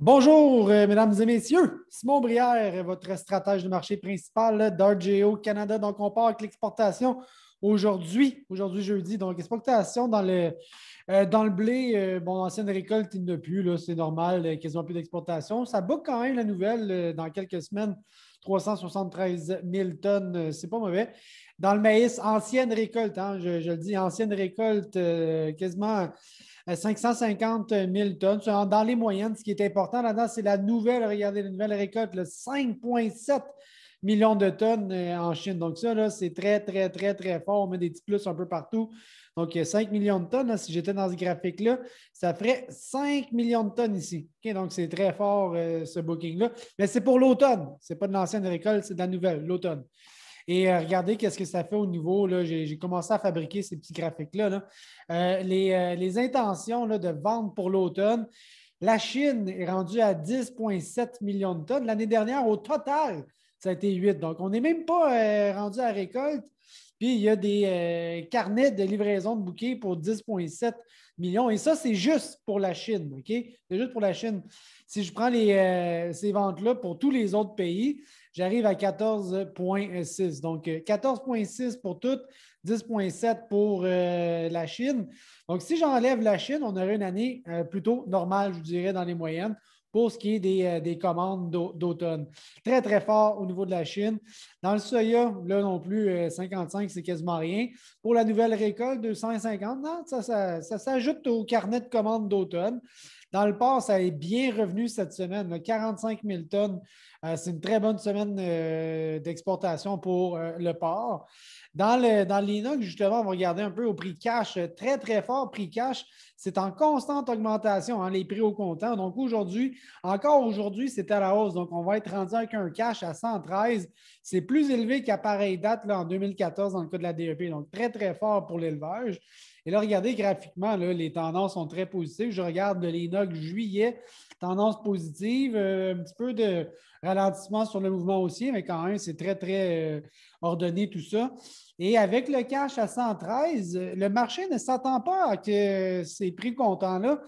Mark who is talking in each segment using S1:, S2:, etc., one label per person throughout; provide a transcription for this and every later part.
S1: Bonjour, mesdames et messieurs. Simon Brière, votre stratège de marché principal d'RGO Canada. Donc, on part avec l'exportation aujourd'hui jeudi. Donc, exportation dans le blé. Bon, ancienne récolte, il n'y en a plus, là, c'est normal, quasiment plus d'exportation. Ça bat quand même la nouvelle dans quelques semaines. 373 000 tonnes, c'est pas mauvais. Dans le maïs, ancienne récolte, hein, je le dis, ancienne récolte, quasiment 550 000 tonnes. Dans les moyennes, ce qui est important là-dedans, c'est regardez, la nouvelle récolte, 5,7 millions de tonnes en Chine. Donc, ça, là, c'est très, très, très, très fort. On met des petits plus un peu partout. Donc, 5 millions de tonnes, là, si j'étais dans ce graphique-là, ça ferait 5 millions de tonnes ici. Okay? Donc, c'est très fort, ce booking-là. Mais c'est pour l'automne. Ce n'est pas de l'ancienne récolte, c'est de la nouvelle, l'automne. Et regardez qu'est-ce que ça fait au niveau. J'ai commencé à fabriquer ces petits graphiques-là. Là. Les intentions là, de vente pour l'automne. La Chine est rendue à 10,7 millions de tonnes. L'année dernière, au total, ça a été 8. Donc, on n'est même pas rendu à récolte. Puis, il y a des carnets de livraison de bouquets pour 10,7 millions. Et ça, c'est juste pour la Chine. OK? C'est juste pour la Chine. Si je prends ces ventes-là pour tous les autres pays, j'arrive à 14,6. Donc, 14,6 pour toutes, 10,7 pour la Chine. Donc, si j'enlève la Chine, on aurait une année plutôt normale, je dirais, dans les moyennes pour ce qui est des commandes d'automne. Très, très fort au niveau de la Chine. Dans le soya, là non plus, 55, c'est quasiment rien. Pour la nouvelle récolte, 250, non, ça s'ajoute au carnet de commandes d'automne. Dans le porc, ça est bien revenu cette semaine, là, 45 000 tonnes. C'est une très bonne semaine d'exportation pour le porc. Dans l'inox, justement, on va regarder un peu au prix cash, très, très fort prix cash. C'est en constante augmentation, hein, les prix au comptant. Donc encore aujourd'hui, c'est à la hausse. Donc, on va être rendu avec un cash à 113. C'est plus élevé qu'à pareille date là, en 2014 dans le cas de la DEP. Donc, très, très fort pour l'élevage. Et là, regardez graphiquement, là, les tendances sont très positives. Je regarde l'inox juillet, tendance positive, un petit peu de ralentissement sur le mouvement haussier, mais quand même, c'est très, très ordonné tout ça. Et avec le cash à 113, le marché ne s'attend pas à que ces prix comptants-là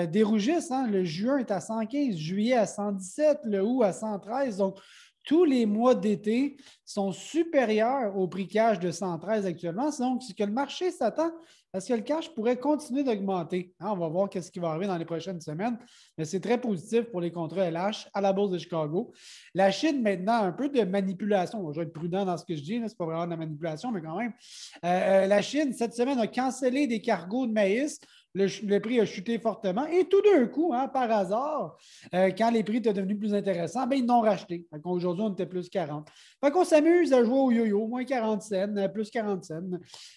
S1: dérougissent. Hein. Le juin est à 115, juillet à 117, le août à 113. Donc, tous les mois d'été sont supérieurs au prix cash de 113 actuellement. Donc, c'est que le marché s'attend à ce que le cash pourrait continuer d'augmenter. Hein, on va voir ce qui va arriver dans les prochaines semaines. Mais c'est très positif pour les contrats LH à la Bourse de Chicago. La Chine, maintenant, un peu de manipulation. Je vais être prudent dans ce que je dis. Ce n'est pas vraiment de la manipulation, mais quand même. La Chine, cette semaine, a cancellé des cargos de maïs. Le prix a chuté fortement. Et tout d'un coup, hein, par hasard, quand les prix étaient devenus plus intéressants, ben, ils l'ont racheté. Aujourd'hui, on était plus 40. Fait qu'on s'amuse à jouer au yo-yo, moins 40 cents, plus 40 cents.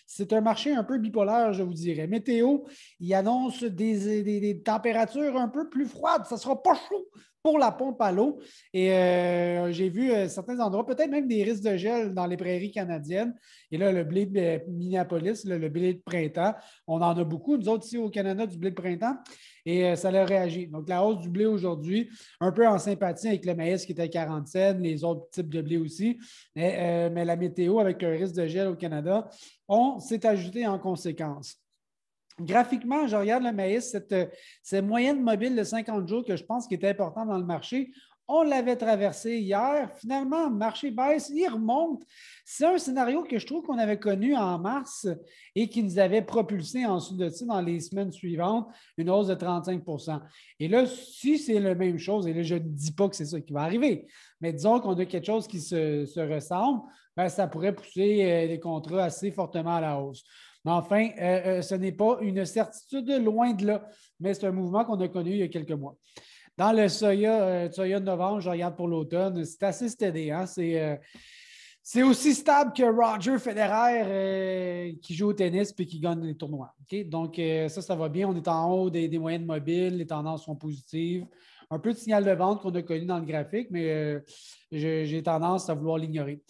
S1: C'est un marché un peu bipolaire, je vous dirais. Météo, il annonce des températures un peu plus froides. Ça ne sera pas chaud pour la pompe à l'eau. Et j'ai vu certains endroits, peut-être même des risques de gel dans les prairies canadiennes. Et là, le blé de Minneapolis, le blé de printemps, on en a beaucoup, nous autres ici au Canada, du blé de printemps. Et ça a réagi. Donc, la hausse du blé aujourd'hui, un peu en sympathie avec le maïs qui était à 40 cents, les autres types de blé aussi. Mais la météo, avec un risque de gel au Canada, on s'est ajouté en conséquence. Graphiquement, je regarde le maïs, cette moyenne mobile de 50 jours que je pense qui est important dans le marché. On l'avait traversé hier. Finalement, le marché baisse, il remonte. C'est un scénario que je trouve qu'on avait connu en mars et qui nous avait propulsé ensuite de ça dans les semaines suivantes, une hausse de 35 %. Et là, si c'est la même chose, et là, je ne dis pas que c'est ça qui va arriver, mais disons qu'on a quelque chose qui se ressemble, ben, ça pourrait pousser les contrats assez fortement à la hausse. Mais enfin, ce n'est pas une certitude loin de là, mais c'est un mouvement qu'on a connu il y a quelques mois. Dans le soya de novembre, je regarde pour l'automne, c'est assez steady. Hein? C'est aussi stable que Roger Federer qui joue au tennis et qui gagne les tournois. Okay? Donc, ça va bien. On est en haut des moyennes mobiles. Les tendances sont positives. Un peu de signal de vente qu'on a connu dans le graphique, mais j'ai tendance à vouloir l'ignorer.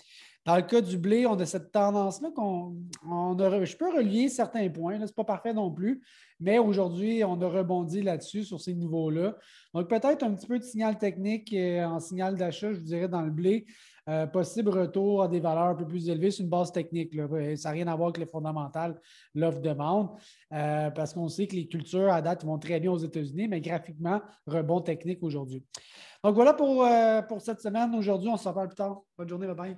S1: Dans le cas du blé, on a cette tendance-là je peux relier certains points. Ce n'est pas parfait non plus, mais aujourd'hui, on a rebondi là-dessus, sur ces niveaux-là. Donc, peut-être un petit peu de signal technique en signal d'achat, je vous dirais, dans le blé. Possible retour à des valeurs un peu plus élevées sur une base technique. Là. Ça n'a rien à voir avec les fondamentales, l'offre-demande, parce qu'on sait que les cultures à date vont très bien aux États-Unis, mais graphiquement, rebond technique aujourd'hui. Donc voilà pour cette semaine. Aujourd'hui, on se reparle plus tard. Bonne journée, bye bye.